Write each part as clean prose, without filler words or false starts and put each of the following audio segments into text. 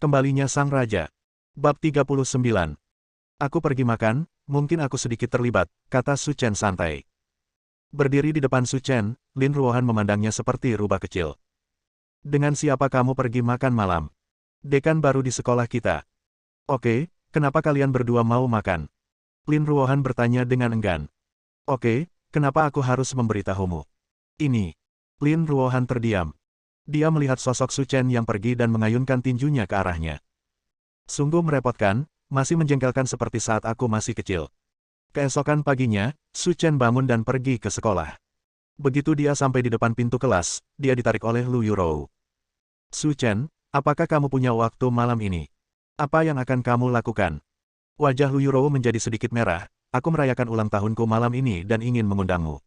Kembalinya Sang Raja. Bab 39. Aku pergi makan, mungkin aku sedikit terlibat, kata Su Chen santai. Berdiri di depan Su Chen, Lin Ruohan memandangnya seperti rubah kecil. Dengan siapa kamu pergi makan malam? Dekan baru di sekolah kita. Oke, kenapa kalian berdua mau makan? Lin Ruohan bertanya dengan enggan. Oke, kenapa aku harus memberitahumu? Ini. Lin Ruohan terdiam. Dia melihat sosok Su Chen yang pergi dan mengayunkan tinjunya ke arahnya. Sungguh merepotkan, masih menjengkelkan seperti saat aku masih kecil. Keesokan paginya, Su Chen bangun dan pergi ke sekolah. Begitu dia sampai di depan pintu kelas, dia ditarik oleh Lu Yurou. Su Chen, apakah kamu punya waktu malam ini? Apa yang akan kamu lakukan? Wajah Lu Yurou menjadi sedikit merah. Aku merayakan ulang tahunku malam ini dan ingin mengundangmu.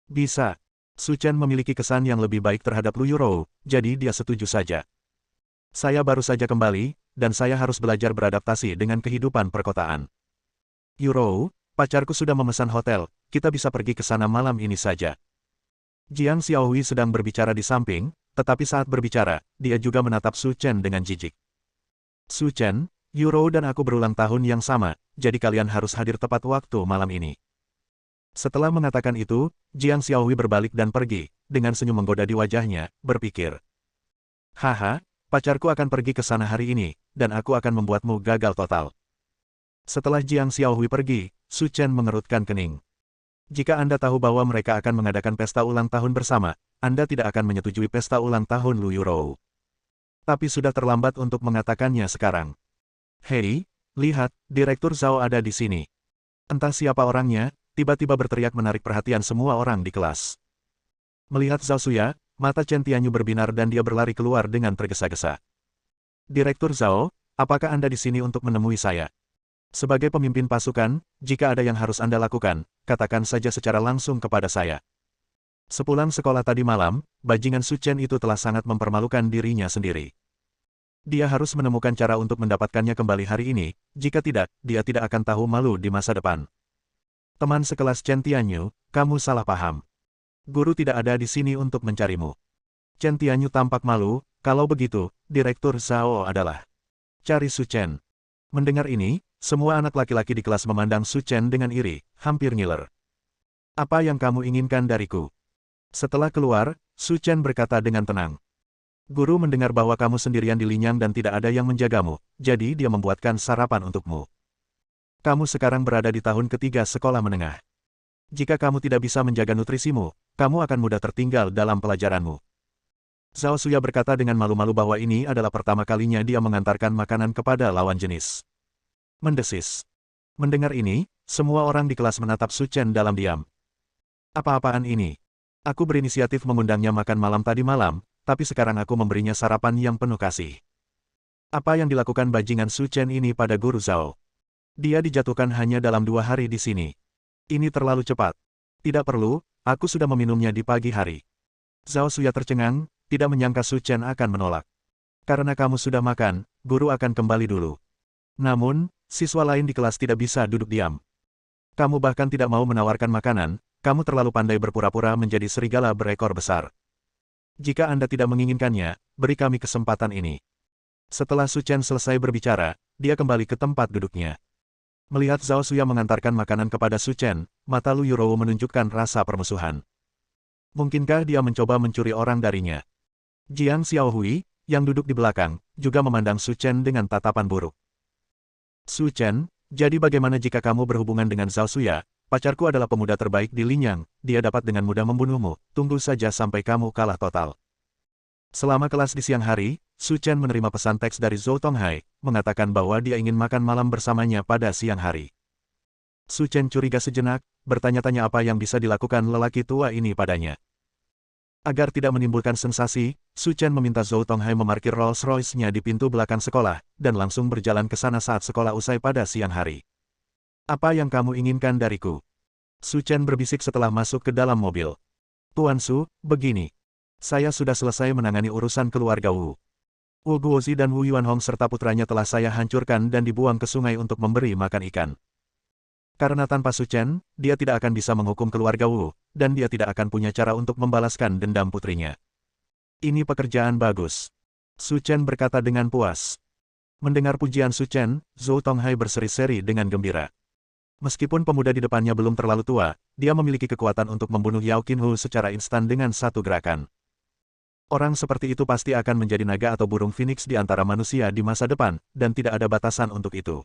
Bisa. Su Chen memiliki kesan yang lebih baik terhadap Lu Yurou, jadi dia setuju saja. Saya baru saja kembali, dan saya harus belajar beradaptasi dengan kehidupan perkotaan. Yurou, pacarku sudah memesan hotel, kita bisa pergi ke sana malam ini saja. Jiang Xiaohui sedang berbicara di samping, tetapi saat berbicara, dia juga menatap Su Chen dengan jijik. Su Chen, Yurou dan aku berulang tahun yang sama, jadi kalian harus hadir tepat waktu malam ini. Setelah mengatakan itu, Jiang Xiaohui berbalik dan pergi, dengan senyum menggoda di wajahnya, berpikir. Haha, pacarku akan pergi ke sana hari ini, dan aku akan membuatmu gagal total. Setelah Jiang Xiaohui pergi, Su Chen mengerutkan kening. Jika Anda tahu bahwa mereka akan mengadakan pesta ulang tahun bersama, Anda tidak akan menyetujui pesta ulang tahun Lu Yurou. Tapi sudah terlambat untuk mengatakannya sekarang. Hei, lihat, Direktur Zhao ada di sini. Entah siapa orangnya, tiba-tiba berteriak menarik perhatian semua orang di kelas. Melihat Zhao Suya, mata Chen Tianyu berbinar dan dia berlari keluar dengan tergesa-gesa. Direktur Zhao, apakah Anda di sini untuk menemui saya? Sebagai pemimpin pasukan, jika ada yang harus Anda lakukan, katakan saja secara langsung kepada saya. Sepulang sekolah tadi malam, bajingan Su Chen itu telah sangat mempermalukan dirinya sendiri. Dia harus menemukan cara untuk mendapatkannya kembali hari ini, jika tidak, dia tidak akan tahu malu di masa depan. Teman sekelas Chen Tianyu, kamu salah paham. Guru tidak ada di sini untuk mencarimu. Chen Tianyu tampak malu, kalau begitu, Direktur Zhao adalah. Cari Su Chen. Mendengar ini, semua anak laki-laki di kelas memandang Su Chen dengan iri, hampir ngiler. Apa yang kamu inginkan dariku? Setelah keluar, Su Chen berkata dengan tenang. Guru mendengar bahwa kamu sendirian di Linyang dan tidak ada yang menjagamu, jadi dia membuatkan sarapan untukmu. Kamu sekarang berada di tahun ketiga sekolah menengah. Jika kamu tidak bisa menjaga nutrisimu, kamu akan mudah tertinggal dalam pelajaranmu. Zhao Suya berkata dengan malu-malu bahwa ini adalah pertama kalinya dia mengantarkan makanan kepada lawan jenis. Mendesis. Mendengar ini, semua orang di kelas menatap Su Chen dalam diam. Apa-apaan ini? Aku berinisiatif mengundangnya makan malam tadi malam, tapi sekarang aku memberinya sarapan yang penuh kasih. Apa yang dilakukan bajingan Su Chen ini pada Guru Zhao? Dia dijatuhkan hanya dalam 2 hari di sini. Ini terlalu cepat. Tidak perlu, aku sudah meminumnya di pagi hari. Zhao Suya tercengang, tidak menyangka Su Chen akan menolak. Karena kamu sudah makan, guru akan kembali dulu. Namun, siswa lain di kelas tidak bisa duduk diam. Kamu bahkan tidak mau menawarkan makanan, kamu terlalu pandai berpura-pura menjadi serigala berekor besar. Jika Anda tidak menginginkannya, beri kami kesempatan ini. Setelah Su Chen selesai berbicara, dia kembali ke tempat duduknya. Melihat Zhao Suya mengantarkan makanan kepada Su Chen, mata Lu Yurou menunjukkan rasa permusuhan. Mungkinkah dia mencoba mencuri orang darinya? Jiang Xiaohui, yang duduk di belakang, juga memandang Su Chen dengan tatapan buruk. Su Chen, jadi bagaimana jika kamu berhubungan dengan Zhao Suya? Pacarku adalah pemuda terbaik di Linyang, dia dapat dengan mudah membunuhmu, tunggu saja sampai kamu kalah total. Selama kelas di siang hari, Su Chen menerima pesan teks dari Zhou Tonghai, mengatakan bahwa dia ingin makan malam bersamanya pada siang hari. Su Chen curiga sejenak, bertanya-tanya apa yang bisa dilakukan lelaki tua ini padanya. Agar tidak menimbulkan sensasi, Su Chen meminta Zhou Tonghai memarkir Rolls-Royce-nya di pintu belakang sekolah, dan langsung berjalan ke sana saat sekolah usai pada siang hari. Apa yang kamu inginkan dariku? Su Chen berbisik setelah masuk ke dalam mobil. Tuan Su, begini. Saya sudah selesai menangani urusan keluarga Wu. Wu Guozi dan Wu Yuanhong serta putranya telah saya hancurkan dan dibuang ke sungai untuk memberi makan ikan. Karena tanpa Su Chen, dia tidak akan bisa menghukum keluarga Wu, dan dia tidak akan punya cara untuk membalaskan dendam putrinya. Ini pekerjaan bagus. Su Chen berkata dengan puas. Mendengar pujian Su Chen, Zhou Tonghai berseri-seri dengan gembira. Meskipun pemuda di depannya belum terlalu tua, dia memiliki kekuatan untuk membunuh Yao Qinhu secara instan dengan satu gerakan. Orang seperti itu pasti akan menjadi naga atau burung phoenix di antara manusia di masa depan, dan tidak ada batasan untuk itu.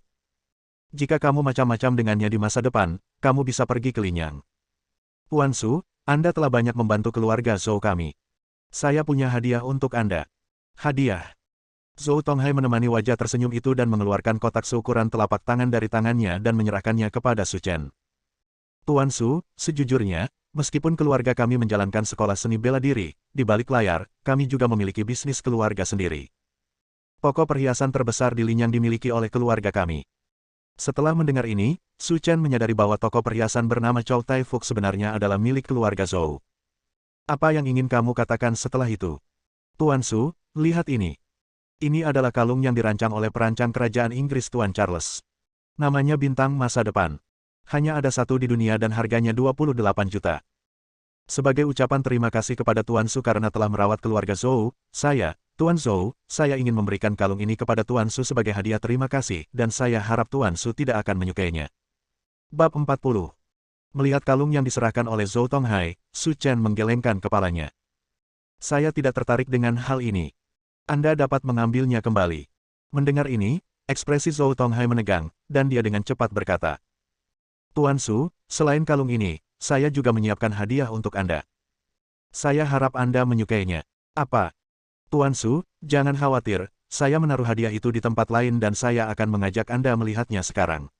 Jika kamu macam-macam dengannya di masa depan, kamu bisa pergi ke Linyang. Tuan Su, Anda telah banyak membantu keluarga Zhou kami. Saya punya hadiah untuk Anda. Hadiah. Zhou Tonghai menemani wajah tersenyum itu dan mengeluarkan kotak seukuran telapak tangan dari tangannya dan menyerahkannya kepada Su Chen. Tuan Su, sejujurnya, meskipun keluarga kami menjalankan sekolah seni bela diri, di balik layar, kami juga memiliki bisnis keluarga sendiri. Toko perhiasan terbesar di Linyang dimiliki oleh keluarga kami. Setelah mendengar ini, Su Chen menyadari bahwa toko perhiasan bernama Chow Tai Fook sebenarnya adalah milik keluarga Zhou. Apa yang ingin kamu katakan setelah itu? Tuan Su, lihat ini. Ini adalah kalung yang dirancang oleh perancang kerajaan Inggris Tuan Charles. Namanya Bintang Masa Depan. Hanya ada satu di dunia dan harganya 28 juta. Sebagai ucapan terima kasih kepada Tuan Su karena telah merawat keluarga Zhou, Tuan Zhou, saya ingin memberikan kalung ini kepada Tuan Su sebagai hadiah terima kasih dan saya harap Tuan Su tidak akan menyukainya. Bab 40. Melihat kalung yang diserahkan oleh Zhou Tonghai, Su Chen menggelengkan kepalanya. Saya tidak tertarik dengan hal ini. Anda dapat mengambilnya kembali. Mendengar ini, ekspresi Zhou Tonghai menegang, dan dia dengan cepat berkata, Tuan Su, selain kalung ini, saya juga menyiapkan hadiah untuk Anda. Saya harap Anda menyukainya. Apa? Tuan Su, jangan khawatir, saya menaruh hadiah itu di tempat lain dan saya akan mengajak Anda melihatnya sekarang.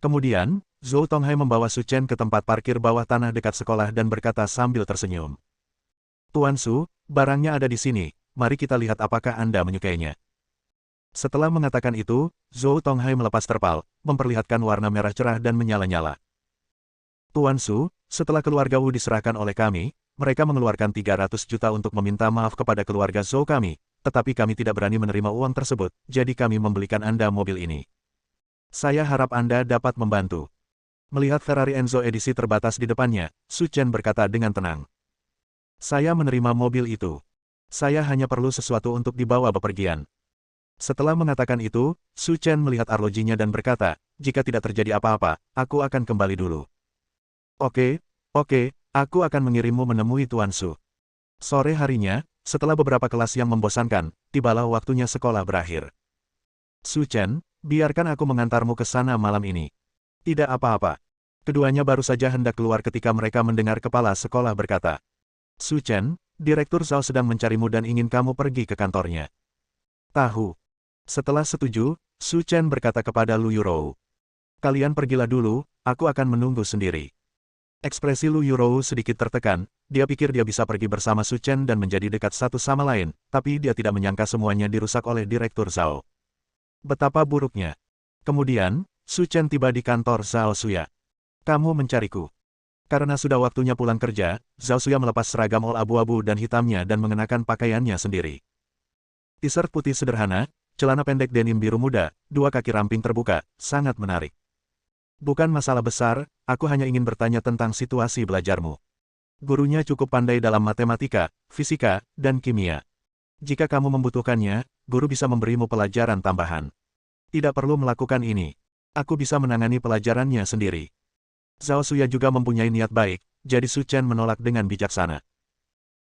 Kemudian, Zhou Tonghai membawa Su Chen ke tempat parkir bawah tanah dekat sekolah dan berkata sambil tersenyum. Tuan Su, barangnya ada di sini. Mari kita lihat apakah Anda menyukainya. Setelah mengatakan itu, Zhou Tonghai melepas terpal, memperlihatkan warna merah cerah dan menyala-nyala. Tuan Su, setelah keluarga Wu diserahkan oleh kami, mereka mengeluarkan 300 juta untuk meminta maaf kepada keluarga Zhou kami, tetapi kami tidak berani menerima uang tersebut, jadi kami membelikan Anda mobil ini. Saya harap Anda dapat membantu. Melihat Ferrari Enzo edisi terbatas di depannya, Su Chen berkata dengan tenang. Saya menerima mobil itu. Saya hanya perlu sesuatu untuk dibawa bepergian. Setelah mengatakan itu, Su Chen melihat arlojinya dan berkata, jika tidak terjadi apa-apa, aku akan kembali dulu. Oke, aku akan mengirimmu menemui Tuan Su. Sore harinya, setelah beberapa kelas yang membosankan, tibalah waktunya sekolah berakhir. Su Chen, biarkan aku mengantarmu ke sana malam ini. Tidak apa-apa. Keduanya baru saja hendak keluar ketika mereka mendengar kepala sekolah berkata, Su Chen, Direktur Zhao sedang mencarimu dan ingin kamu pergi ke kantornya. Tahu. Setelah setuju, Su Chen berkata kepada Lu Yurou. Kalian pergilah dulu, aku akan menunggu sendiri. Ekspresi Lu Yurou sedikit tertekan, dia pikir dia bisa pergi bersama Su Chen dan menjadi dekat satu sama lain, tapi dia tidak menyangka semuanya dirusak oleh Direktur Zhao. Betapa buruknya. Kemudian, Su Chen tiba di kantor Zhao Suya. Kamu mencariku. Karena sudah waktunya pulang kerja, Zhao Suya melepas seragam all abu-abu dan hitamnya dan mengenakan pakaiannya sendiri. T-shirt putih sederhana, celana pendek denim biru muda, dua kaki ramping terbuka, sangat menarik. Bukan masalah besar, aku hanya ingin bertanya tentang situasi belajarmu. Gurunya cukup pandai dalam matematika, fisika, dan kimia. Jika kamu membutuhkannya, guru bisa memberimu pelajaran tambahan. Tidak perlu melakukan ini. Aku bisa menangani pelajarannya sendiri. Zhao Suya juga mempunyai niat baik, jadi Su Chen menolak dengan bijaksana.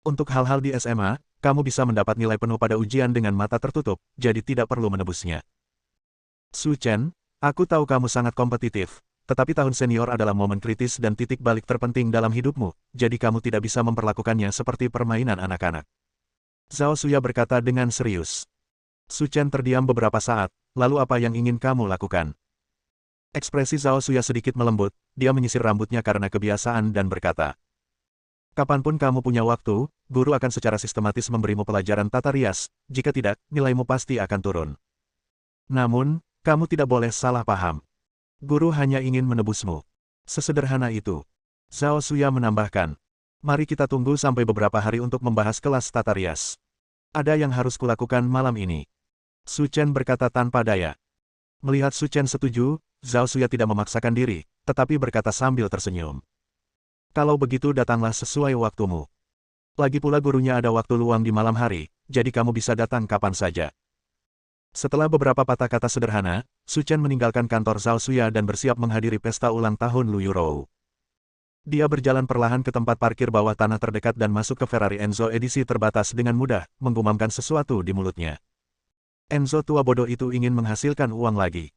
Untuk hal-hal di SMA, kamu bisa mendapat nilai penuh pada ujian dengan mata tertutup, jadi tidak perlu menebusnya. Su Chen, aku tahu kamu sangat kompetitif, tetapi tahun senior adalah momen kritis dan titik balik terpenting dalam hidupmu, jadi kamu tidak bisa memperlakukannya seperti permainan anak-anak. Zhao Suya berkata dengan serius. Su Chen terdiam beberapa saat, lalu apa yang ingin kamu lakukan? Ekspresi Zhao Suya sedikit melembut, dia menyisir rambutnya karena kebiasaan dan berkata, kapanpun kamu punya waktu, guru akan secara sistematis memberimu pelajaran tata rias, jika tidak, nilaimu pasti akan turun. Namun, kamu tidak boleh salah paham. Guru hanya ingin menebusmu. Sesederhana itu. Zhao Suya menambahkan, mari kita tunggu sampai beberapa hari untuk membahas kelas tata rias. Ada yang harus kulakukan malam ini. Su Chen berkata tanpa daya. Melihat Su Chen setuju, Zhao Suya tidak memaksakan diri, tetapi berkata sambil tersenyum. Kalau begitu datanglah sesuai waktumu. Lagi pula gurunya ada waktu luang di malam hari, jadi kamu bisa datang kapan saja. Setelah beberapa patah kata sederhana, Su Chen meninggalkan kantor Zhao Xuya dan bersiap menghadiri pesta ulang tahun Lu Yurou. Dia berjalan perlahan ke tempat parkir bawah tanah terdekat dan masuk ke Ferrari Enzo edisi terbatas dengan mudah, menggumamkan sesuatu di mulutnya. Enzo tua bodoh itu ingin menghasilkan uang lagi.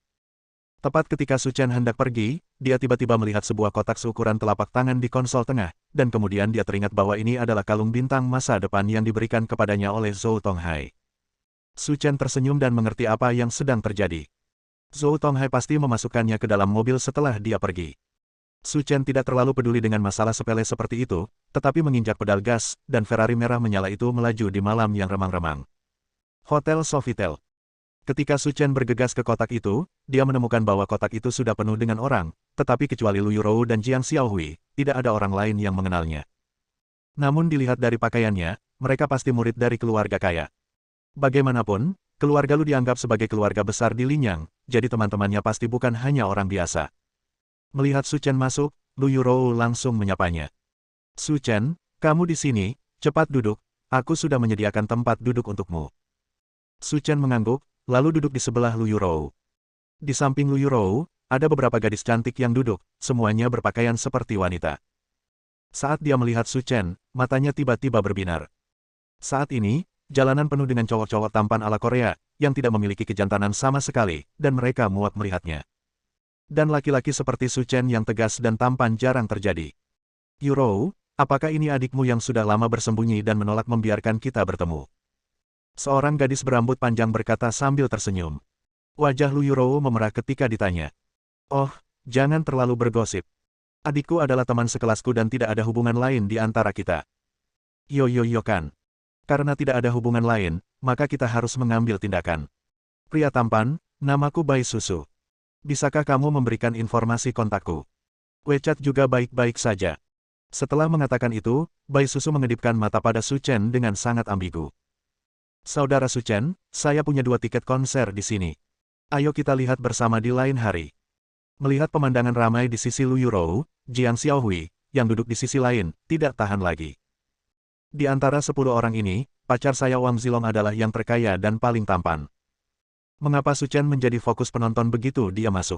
Tepat ketika Su Chen hendak pergi, dia tiba-tiba melihat sebuah kotak seukuran telapak tangan di konsol tengah, dan kemudian dia teringat bahwa ini adalah kalung bintang masa depan yang diberikan kepadanya oleh Zhou Tonghai. Su Chen tersenyum dan mengerti apa yang sedang terjadi. Zhou Tonghai pasti memasukkannya ke dalam mobil setelah dia pergi. Su Chen tidak terlalu peduli dengan masalah sepele seperti itu, tetapi menginjak pedal gas, dan Ferrari merah menyala itu melaju di malam yang remang-remang. Hotel Sofitel. Ketika Su Chen bergegas ke kotak itu, dia menemukan bahwa kotak itu sudah penuh dengan orang, tetapi kecuali Lu Yurou dan Jiang Xiaohui, tidak ada orang lain yang mengenalnya. Namun dilihat dari pakaiannya, mereka pasti murid dari keluarga kaya. Bagaimanapun, keluarga Lu dianggap sebagai keluarga besar di Linyang, jadi teman-temannya pasti bukan hanya orang biasa. Melihat Su Chen masuk, Lu Yurou langsung menyapanya. Su Chen, kamu di sini, cepat duduk, aku sudah menyediakan tempat duduk untukmu. Su Chen mengangguk, lalu duduk di sebelah Lu Yurou. Di samping Lu Yurou, ada beberapa gadis cantik yang duduk, semuanya berpakaian seperti wanita. Saat dia melihat Su Chen, matanya tiba-tiba berbinar. Saat ini, jalanan penuh dengan cowok-cowok tampan ala Korea, yang tidak memiliki kejantanan sama sekali, dan mereka muak melihatnya. Dan laki-laki seperti Su Chen yang tegas dan tampan jarang terjadi. Yurou, apakah ini adikmu yang sudah lama bersembunyi dan menolak membiarkan kita bertemu? Seorang gadis berambut panjang berkata sambil tersenyum. Wajah Lu Yurou memerah ketika ditanya. Oh, jangan terlalu bergosip. Adikku adalah teman sekelasku dan tidak ada hubungan lain di antara kita. Yo kan. Karena tidak ada hubungan lain, maka kita harus mengambil tindakan. Pria tampan, namaku Bai Susu. Bisakah kamu memberikan informasi kontakku? WeChat juga baik-baik saja. Setelah mengatakan itu, Bai Susu mengedipkan mata pada Su Chen dengan sangat ambigu. Saudara Su Chen, saya punya 2 tiket konser di sini. Ayo kita lihat bersama di lain hari. Melihat pemandangan ramai di sisi Lu Yurou, Jiang Xiaohui, yang duduk di sisi lain, tidak tahan lagi. Di antara 10 orang ini, pacar saya Wang Zilong adalah yang terkaya dan paling tampan. Mengapa Su Chen menjadi fokus penonton begitu dia masuk?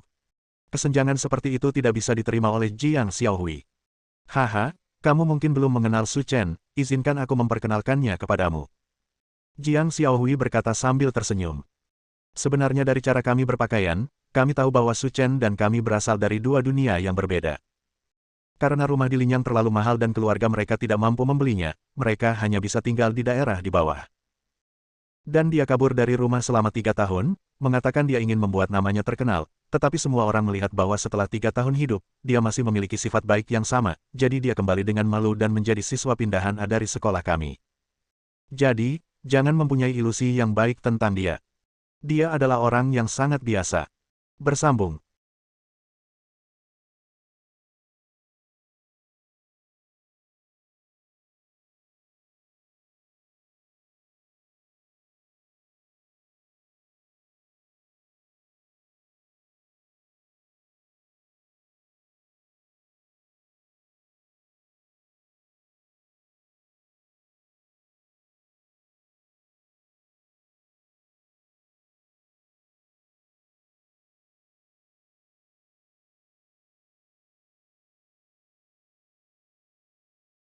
Kesenjangan seperti itu tidak bisa diterima oleh Jiang Xiaohui. Haha, kamu mungkin belum mengenal Su Chen, izinkan aku memperkenalkannya kepadamu. Jiang Xiaohui berkata sambil tersenyum. Sebenarnya dari cara kami berpakaian, kami tahu bahwa Su Chen dan kami berasal dari 2 dunia yang berbeda. Karena rumah di Linyang terlalu mahal dan keluarga mereka tidak mampu membelinya, mereka hanya bisa tinggal di daerah di bawah. Dan dia kabur dari rumah selama 3 tahun, mengatakan dia ingin membuat namanya terkenal, tetapi semua orang melihat bahwa setelah 3 tahun hidup, dia masih memiliki sifat baik yang sama, jadi dia kembali dengan malu dan menjadi siswa pindahan dari sekolah kami. Jadi, jangan mempunyai ilusi yang baik tentang dia. Dia adalah orang yang sangat biasa. Bersambung.